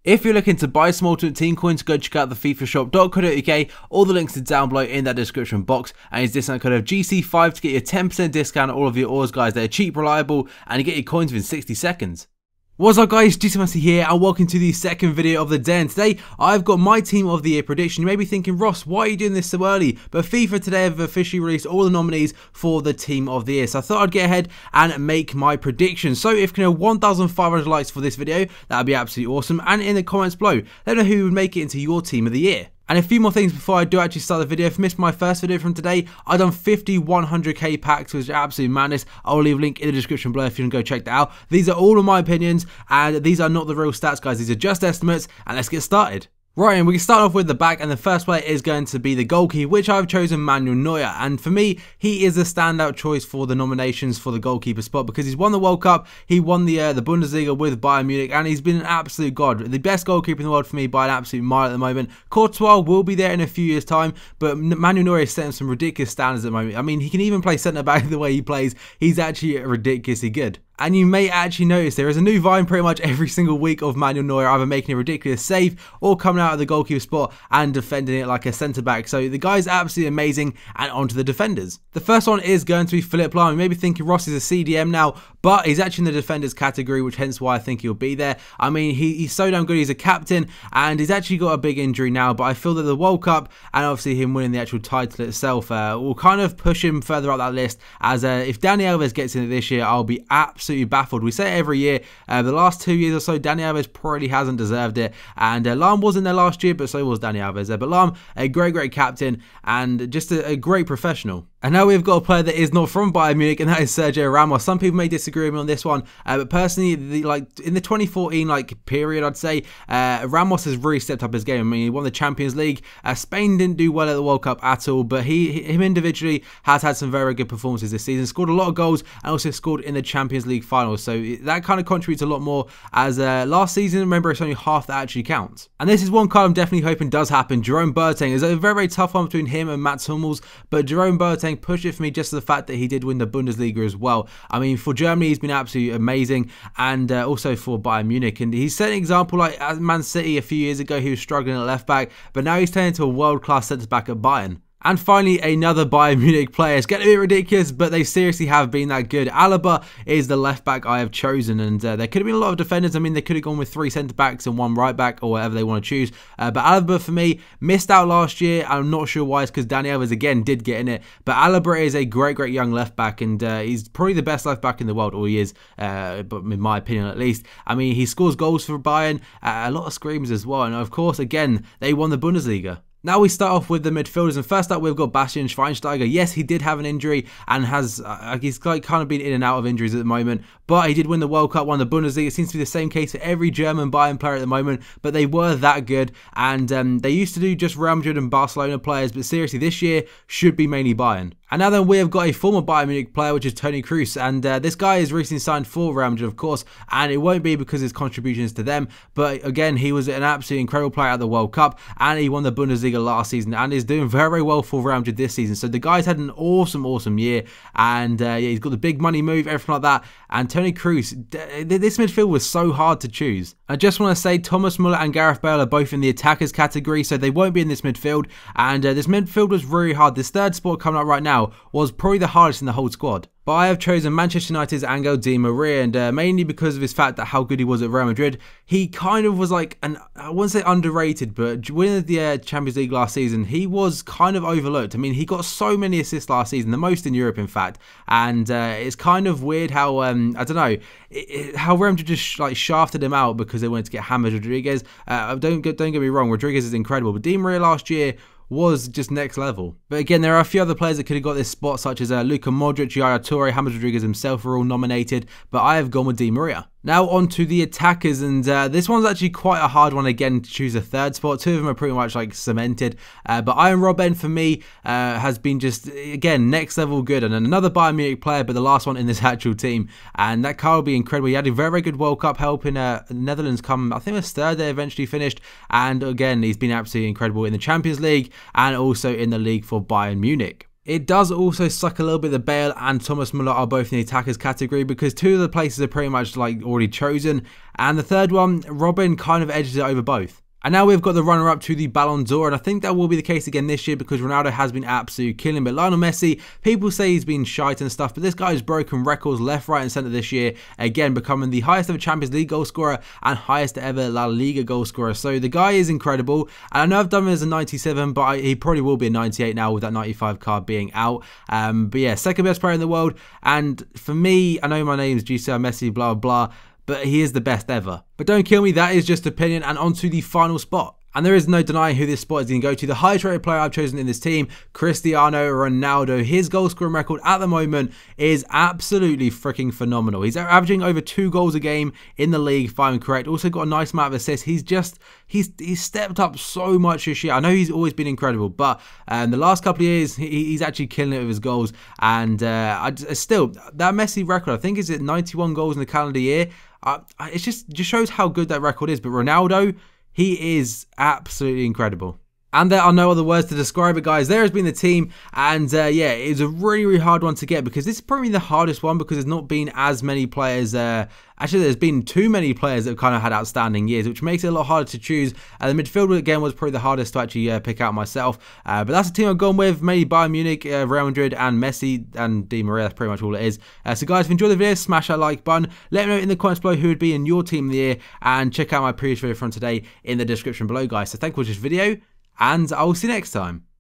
If you're looking to buy some Ultimate Team coins, go check out the FIFAshop.co.uk. All the links are down below in that description box. And use discount code of GC5 to get your 10% discount on all of your orders, guys. They're cheap, reliable, and you get your coins within 60 seconds. What's up, guys? GC Messi here, and welcome to the second video of the day. And today, I've got my Team of the Year prediction. You may be thinking, Ross, why are you doing this so early? But FIFA today have officially released all the nominees for the Team of the Year. So I thought I'd get ahead and make my prediction. So if you can have 1,500 likes for this video, that would be absolutely awesome. And in the comments below, let me know who would make it into your Team of the Year. And a few more things before I do actually start the video. If you missed my first video from today, I've done 50 100k packs, which is absolute madness. I'll leave a link in the description below if you can go check that out. These are all of my opinions, and these are not the real stats, guys. These are just estimates, and let's get started. Right, and we can start off with the back, and the first player is going to be the goalkeeper, which I've chosen Manuel Neuer. And for me, he is a standout choice for the nominations for the goalkeeper spot because he's won the World Cup, he won the Bundesliga with Bayern Munich, and he's been an absolute god. The best goalkeeper in the world for me by an absolute mile at the moment. Courtois will be there in a few years' time, but Manuel Neuer is setting some ridiculous standards at the moment. I mean, he can even play centre-back the way he plays. He's actually ridiculously good. And you may actually notice there is a new vine pretty much every single week of Manuel Neuer either making a ridiculous save or coming out of the goalkeeper spot and defending it like a centre-back. So the guy's absolutely amazing, and on to the defenders. The first one is going to be Philipp Lahm. You may be thinking Ross is a CDM now, but he's actually in the defenders category, which hence why I think he'll be there. I mean, he's so damn good. He's a captain, and he's actually got a big injury now, but I feel that the World Cup and obviously him winning the actual title itself will kind of push him further up that list, as if Dani Alves gets in it this year, I'll be absolutely baffled. We say it every year. The last 2 years or so, Dani Alves probably hasn't deserved it, and Lahm wasn't there last year, but so was Dani Alves. But Lahm, a great captain, and just a great professional. And now we've got a player that is not from Bayern Munich, and that is Sergio Ramos. Some people may disagree with me on this one, but personally, in the 2014 period, I'd say Ramos has really stepped up his game. I mean, he won the Champions League. Spain didn't do well at the World Cup at all, but him individually has had some very good performances this season. Scored a lot of goals and also scored in the Champions League finals. So that kind of contributes a lot more. As last season, remember, it's only half that actually counts. And this is one card I'm definitely hoping does happen. Jerome Boateng is a very tough one between him and Mats Hummels, but Jerome Boateng pushed it for me just for the fact that he did win the Bundesliga as well. I mean, for Germany, he's been absolutely amazing, and also for Bayern Munich. And he's set an example like at Man City a few years ago. He was struggling at left back, but now he's turned into a world-class centre back at Bayern. And finally, another Bayern Munich player. It's getting a bit ridiculous, but they seriously have been that good. Alaba is the left back I have chosen, and there could have been a lot of defenders. I mean, they could have gone with 3 centre backs and 1 right back, or whatever they want to choose. But Alaba, for me, missed out last year. I'm not sure why. It's because Dani Alves again did get in it. But Alaba is a great young left back, and he's probably the best left back in the world, or he is, but in my opinion at least. I mean, he scores goals for Bayern, a lot of screams as well, and of course, again, they won the Bundesliga. Now we start off with the midfielders, and first up we've got Bastian Schweinsteiger. Yes, he did have an injury and he's kind of been in and out of injuries at the moment, but he did win the World Cup, won the Bundesliga. It seems to be the same case for every German Bayern player at the moment, but they were that good, and they used to do just Real Madrid and Barcelona players, but seriously, this year should be mainly Bayern. And now then we have got a former Bayern Munich player, which is Tony Kroos, and this guy is recently signed for Real Madrid, of course, and it won't be because of his contributions to them, but again, he was an absolutely incredible player at the World Cup, and he won the Bundesliga last season, and is doing very well for Real Madrid this season. So the guy's had an awesome year, and yeah, he's got the big money move, everything like that. And Tony Kroos, this midfield was so hard to choose. I just want to say Thomas Muller and Gareth Bale are both in the attackers category, so they won't be in this midfield, and this midfield was really hard. This third spot coming up right now was probably the hardest in the whole squad. But I have chosen Manchester United's Angel Di Maria, and mainly because of his fact that how good he was at Real Madrid. He kind of was like, I wouldn't say underrated, but winning the Champions League last season, he was kind of overlooked. I mean, he got so many assists last season, the most in Europe, in fact. And it's kind of weird how, I don't know, how Real Madrid just shafted him out because they wanted to get James Rodriguez. Don't get me wrong, Rodriguez is incredible, but Di Maria last year was just next level. But again, there are a few other players that could have got this spot, such as Luka Modric, Yaya Toure, James Rodriguez himself were all nominated, but I have gone with Di Maria. Now on to the attackers, and this one's actually quite a hard one again to choose a third spot. 2 of them are pretty much cemented, but Arjen Robben for me has been just, again, next level good, and another Bayern Munich player, but the last one in this actual team, and that card will be incredible. He had a very good World Cup, helping the Netherlands come, I think it was third they eventually finished, and again, he's been absolutely incredible in the Champions League and also in the league for Bayern Munich. It does also suck a little bit that Bale and Thomas Muller are both in the attackers category, because two of the places are pretty much like already chosen, and the third one, Robben, kind of edges it over both. And now we've got the runner-up to the Ballon d'Or, and I think that will be the case again this year because Ronaldo has been absolutely killing. But Lionel Messi, people say he's been shite and stuff, but this guy has broken records left, right and centre this year, again becoming the highest ever Champions League goal scorer and highest ever La Liga goal scorer. So the guy is incredible, and I know I've done him as a 97, but he probably will be a 98 now with that 95 card being out. But yeah, second best player in the world, and for me, I know my name is GCR Messi, blah blah, but he is the best ever. But don't kill me, that is just opinion, and on to the final spot. And there is no denying who this spot is going to go to. The highest rated player I've chosen in this team, Cristiano Ronaldo. His goal scoring record at the moment is absolutely freaking phenomenal. He's averaging over 2 goals a game in the league, if I'm correct. Also got a nice amount of assists. He's stepped up so much this year. I know he's always been incredible, but the last couple of years, he's actually killing it with his goals. And still, that Messi record, I think is at 91 goals in the calendar year. It just shows how good that record is. But Ronaldo, he is absolutely incredible. And there are no other words to describe it, guys. There has been the team, and yeah, it's a really, really hard one to get because this is probably the hardest one because there's not been as many players. Actually, there's been too many players that have kind of had outstanding years, which makes it a lot harder to choose. The midfielder, again, was probably the hardest to actually pick out myself. But that's the team I've gone with, mainly Bayern Munich, Real Madrid, and Messi, and Di Maria. That's pretty much all it is. So guys, if you enjoyed the video, smash that like button. Let me know in the comments below who would be in your team of the year, and check out my previous video from today in the description below, guys. So thank you for watching this video, and I will see you next time.